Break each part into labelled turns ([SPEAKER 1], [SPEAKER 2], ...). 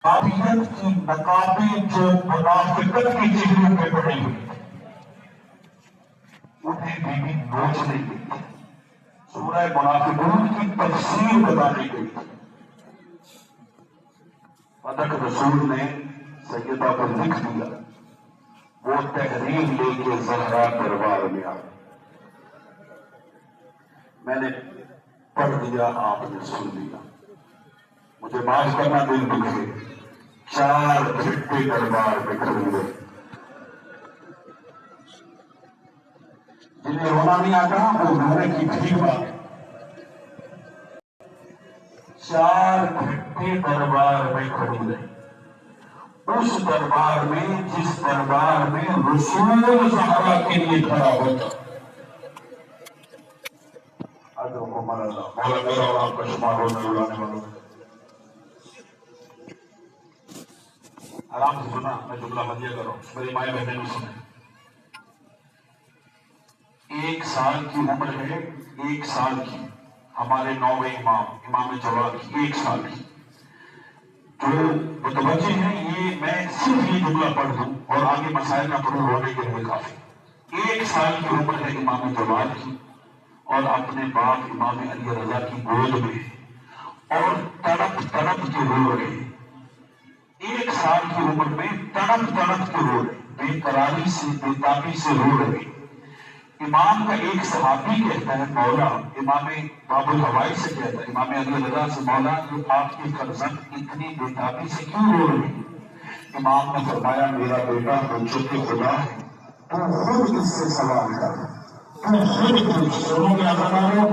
[SPEAKER 1] عافیت کی نقابیں جو منافقت کی چہروں پہ پڑی ہوئی انہیں بیوی نوچ دی گئی تھی. سورہ منافقون کی تفسیر بتا دی گئی تھی. صدق رسول نے سیدہ کو لکھ دیا. وہ تحریر لے کے زہراء دربار میں آئی. میں نے پڑھ دیا, آپ نے سن لیا. مجھے معاف کرنا, دل دکھے. 4 گھنٹے دربار میں کھڑے ہوئے. جنہیں رونا نہیں آتا وہ رونے کی ٹھیک بات ہے. 4 گھنٹے دربار میں کھڑی رہی. اس دربار میں جس دربار میں رسول زہراء کے لیے کھڑا ہوتا. مولا میرا اور آپ کا شمار ہونے اڑانے والوں. آرام سے سنا, میں جملہ مدیہ کر رہا ہوں, میری مائیں بہنیں بھی سنیں. 1 سال کی عمر ہے, 1 سال کی. ہمارے 9ویں امام جواد کی 1 سال کی. جو متوجہ ہیں, یہ میں صرف یہ جملہ پڑھ دوں اور آگے مسائل نہ پڑھوں, رونے کے لیے کافی. 1 سال کی عمر ہے امام جواد کی, اور اپنے باپ امام علی رضا کی گود میں, اور تڑپ تڑپ کے رو رہے. 1 سال کی عمر میں تڑپ تڑپ کے رو رہے, بے قراری سے, بے تابی سے رو رہے. امام کا ایک صحابی کہتا ہے, مولا, امام باب الحوائی سے کہتا ہے, امام علی رضا سے, مولا یہ آپ کی فرزند اتنی بے تابی سے کیوں رو رہی؟ امام نے فرمایا, میرا بیٹا حجت خدا ہے, تو خود اس سے سوال کر, تو خود پوچھ. سنو گے عزادارو,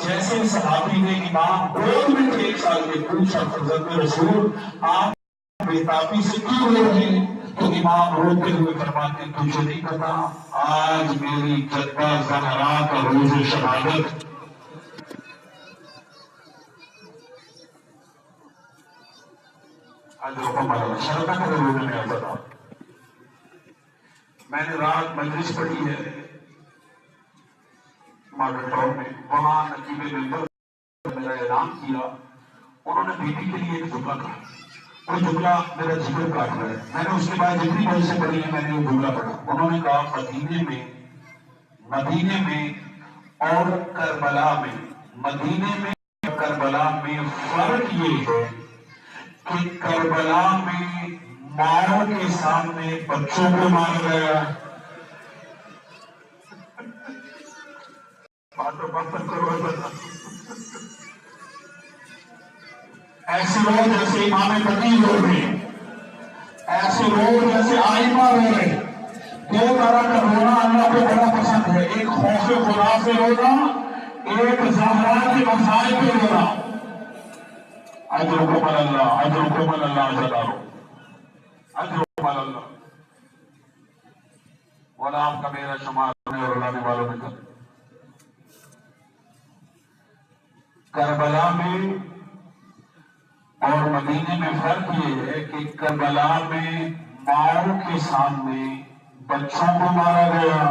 [SPEAKER 1] جیسے صحابی نے امام گود میں 1 سال کے پوچھا, فرزند رسول آپ بے تابی سے کیوں رو رہے ہیں؟ تو امام روتے ہوئے فرماتے, تجھے نہیں پتا آج میری جدہ زہراء کا روز شہادت. آج شرکت کرے رونے میں آتا تھا. میں نے رات مجلس پڑھی ہے ماڈل ٹاؤن میں, وہاں نقیب ممبر میرا اعلان کیا. انہوں نے بیٹی کے لیے ایک جملہ کہا, وہ جملہ میرا جگر کاٹ رہا ہے. میں نے اس کے بعد جتنی بڑی سے پڑھی ہے میں نے وہ جملہ پڑھا. انہوں نے کہا, مدینے میں اور کربلا میں, مدینے میں اور کربلا میں فرق یہ ہے کہ کربلا میں ماؤں کے سامنے بچوں کو مارا گیا. ایسے لوگ جیسے امام خطیب ہو رہے, ایسے لوگ جیسے آئمہ ہو رہے. 2 طرح کا رونا اللہ کو بڑا پسند ہے, ایک خوف خدا سے رونا, ایک زہراء کے مسائل پہ رونا. اجرکم اللہ, اجرکم اللہ, عزادارو, اجرکم اللہ. مولا آپ کا میرا شمار ہونے اور اڑانے والوں میں کر. کربلا میں اور مدینے میں فرق یہ ہے کہ کربلا میں ماؤں کے سامنے بچوں کو مارا گیا,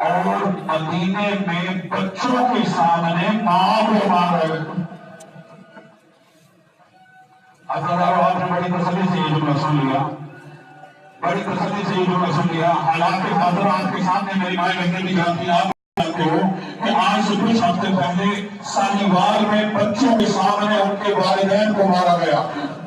[SPEAKER 1] اور مدینے میں بچوں کے سامنے ماں کو مارا گیا. عزادارو, آپ نے بڑی تسلی سے یہ جملہ سن لیا, بڑی تسلی سے یہ جملہ سن لیا. حالات حاضرات کے سامنے میری مائیں بہنیں بھی جانتی ہیں, آپ جانتے ہو کہ آج سے کچھ ہفتے پہلے سالیوار میں بچوں کے سامنے ان کے والدین کو مارا گیا.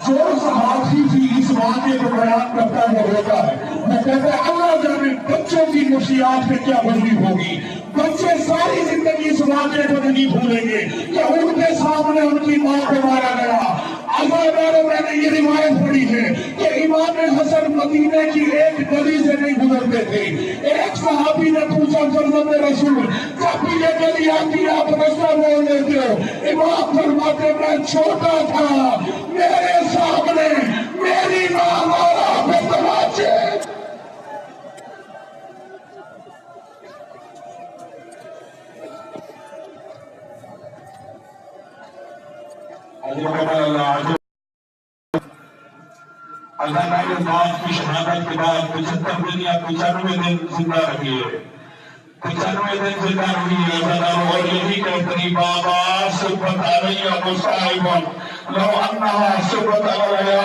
[SPEAKER 1] جو صحافی بھی اس واقعے کو بیان کرتا ہے وہ ہوتا ہے, وہ کہتا ہے اللہ جانے بچوں کی نفسیات پہ کیا گزری ہوگی. بچے ساری زندگی اس واقعے کو نہیں بھولیں گے کہ ان کے سامنے ان کی ماں کو مارا گیا. عزادارو, میں نے یہ روایت پڑھی ہے کہ امام حسن مدینے کی ایک گلی سے نہیں گزرتے تھے. ایک صحابی نے پوچھا, فرزند رسول جب بھی یہ گلی آتی آپ رستہ بول دیتے ہو؟ امام فرماتے, میں چھوٹا تھا, میرے سامنے میری ماں مارا پہ تماچے. اللہ نے باپ کی شہادت کے بعد 75 دن یا 95 دن زندہ رہی ہے, 95 دن زندہ رہی ہے. عزادارو, اور یہی کہتی, بابا سبت علیہ مصائبا لو انہا سبت علیہ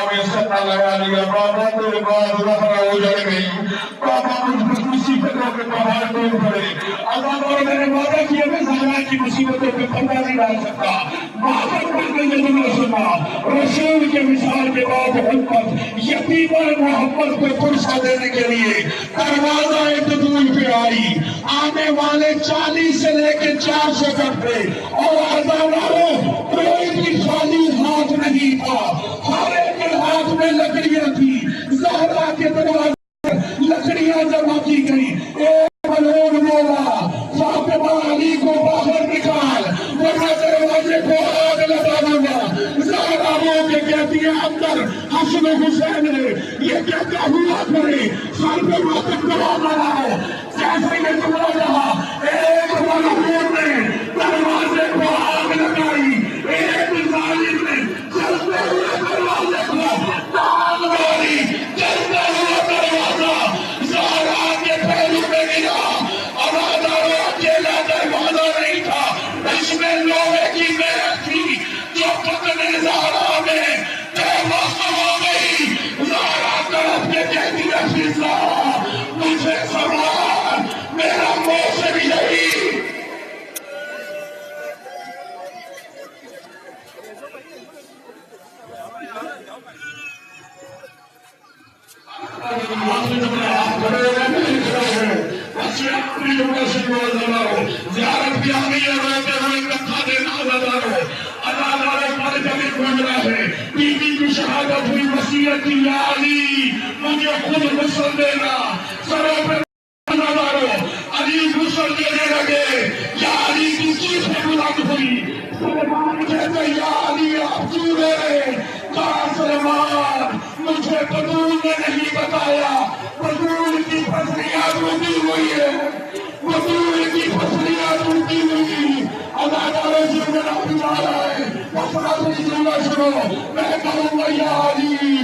[SPEAKER 2] چکا لگا لیا بابا تیرے بعد زہرا اجڑ گئی بابا مجھ پر مصیبتوں کے پہاڑ ٹوٹ پڑے عزاداری میں نے وعدہ کیا میں زہرا کی مصیبتوں پہ پردہ نہیں ڈال سکتا معافت کر کے یہ جملہ سنا رسول کے مثال کے بعد حکمت یتیمہ محمد کو فرصہ دینے کے لیے دروازہ تبوت پہ آئی آنے والے 40 سے لے کے 400 تک تھے اور عزاداروں کوئی بھی خالی ہاتھ نہیں تھا ہر ایک کے ہاتھ میں لکڑیاں تھی زہرا کے دروازے لکڑیاں جمع کی گئی ایک بلوغ بولا فاطمہ علی کو باہر نکال ورنہ دروازے کو آگ لگا دوں گا زہرا رو کے کہتی ہے اندر حسن حسین ہے یہ کہتا ہوا کرے سر پہ وقت کرا رہا ہے جیسے یہ جملہ رہا ایک بلوغ نے دروازے کو آگ لگائی ایک ظالم نے چلتے ہوئے دروازے کو تال ماری چلتے ہوئے دروازہ زہرا کے پہلو میں گرا عزاداری اکیلا دروازہ نہیں تھا اس میں لوہے کی میخ تھی جو پتنے زہرا میں بے وقت ہو گئی زہرا طرف کے کہتی ہے فضا مجھے سوال میرا موسم یہی زیارت کی آگئی ہے روتے ہوئے کتھا دینا عزاداروں عزاداروں پر جبھی گزرا ہے بیوی کی شہادت ہوئی وصیت کی یا علی مجھے خود غسل دینا سروں پہ عزاداروں علی غسل دینے لگے یا علی کی چیخیں بلند ہوئی سلمان کہتے یا علی آپ کیوں رہے رہے کہا سلمان مجھے بدول نے نہیں بتایا بدول کی فصلیاں ٹوٹی ہوئی ہے بدول کی فصلیاں ٹوٹی ہوئی عزاداروں سے میرا پیارا ہے مسئلہ سے جملہ سنو میں کہوں گا یا علی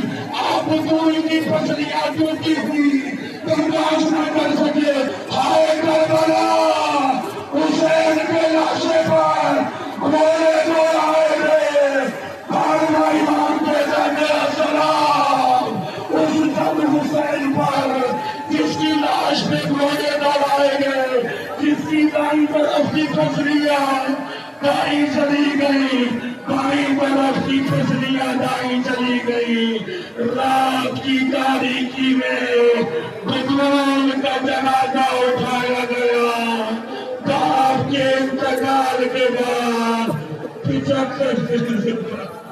[SPEAKER 2] آپ بدول کی فصلیاں ٹوٹی ہوئی برداشت نہ کر سکے ہائے کربلا حسین کے لاشے پر گھوڑے دوڑائے گئے بھارنا امام کے جانے السلام اس جب حسین پر جس کی لاش پہ گھوڑے دوڑائے گئے جس کی دائیں طرف کی فصلیاں دائیں چلی گئی بائیں طرف کی فصلیاں دائیں چلی گئی رات کی تاریکی میں بدول کا جنازہ اٹھایا گیا باپ کے انتقال کے بعد 75 دن زندہ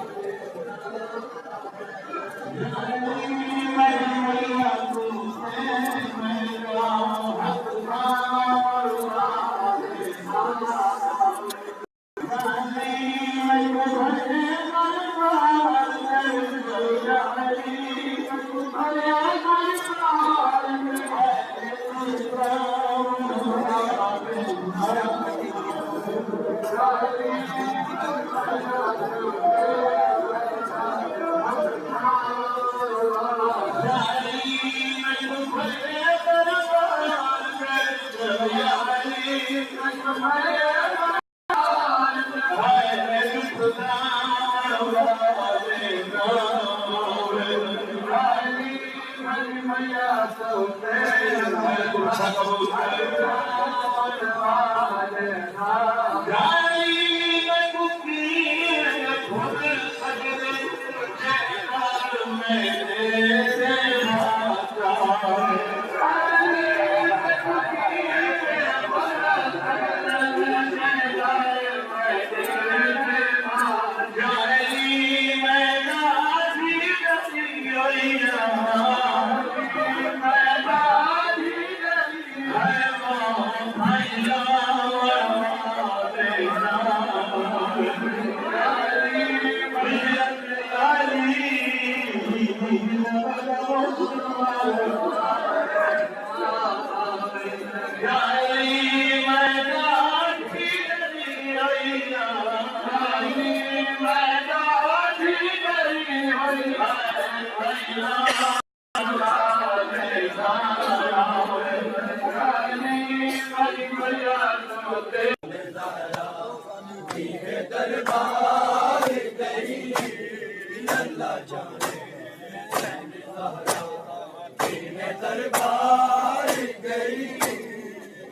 [SPEAKER 3] دربار گئی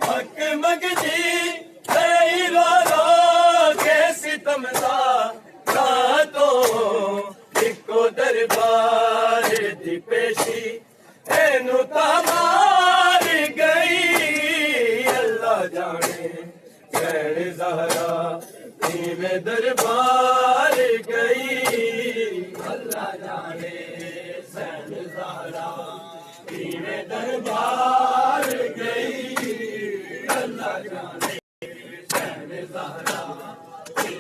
[SPEAKER 3] حق منگتی گئی رو رو کے ستم دا تو ایکو دربار دی پیشی اینو تمار گئی اللہ جانے سین زہرا میں دربار گئی اللہ جانے سین زہرا میں دربار گئی اللہ جانے سین زہرا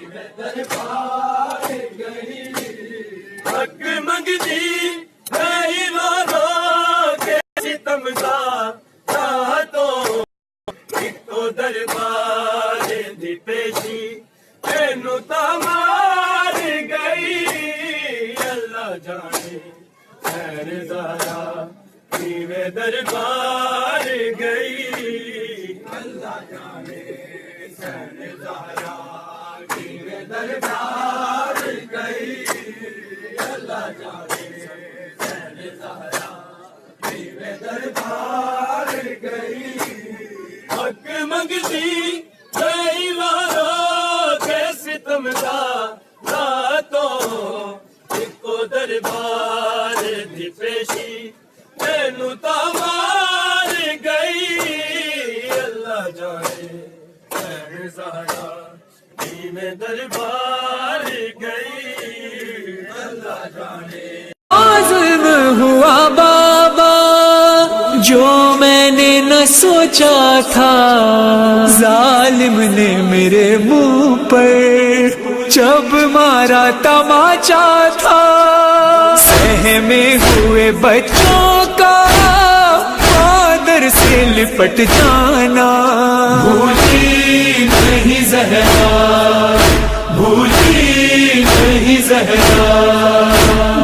[SPEAKER 3] میں دربار گئی حق منگتی گئی رو رو کے ستم دا تو ایکو دربار دی پیشی اینو تمار گئی اللہ جانے سین زہرا میں دربار گئی اللہ جانے سین زہرا میں دربار گئی اللہ جانے سین زہرا میں دربار گئی حق منگتی گئی رو رو کے ستم دا تو ایکو دربار دی پیشی اینو تمار گئی اللہ جانے سین زہرا میں دربار گئی اللہ جانے
[SPEAKER 4] عظیم ہوا بابا جو میں نے نہ سوچا تھا ظالم نے میرے منہ پر جب مارا تماچا تھا سہمے ہوئے بچوں کا مادر سے لپٹ جانا بھولی نہیں زہرا بھولی نہیں زہرا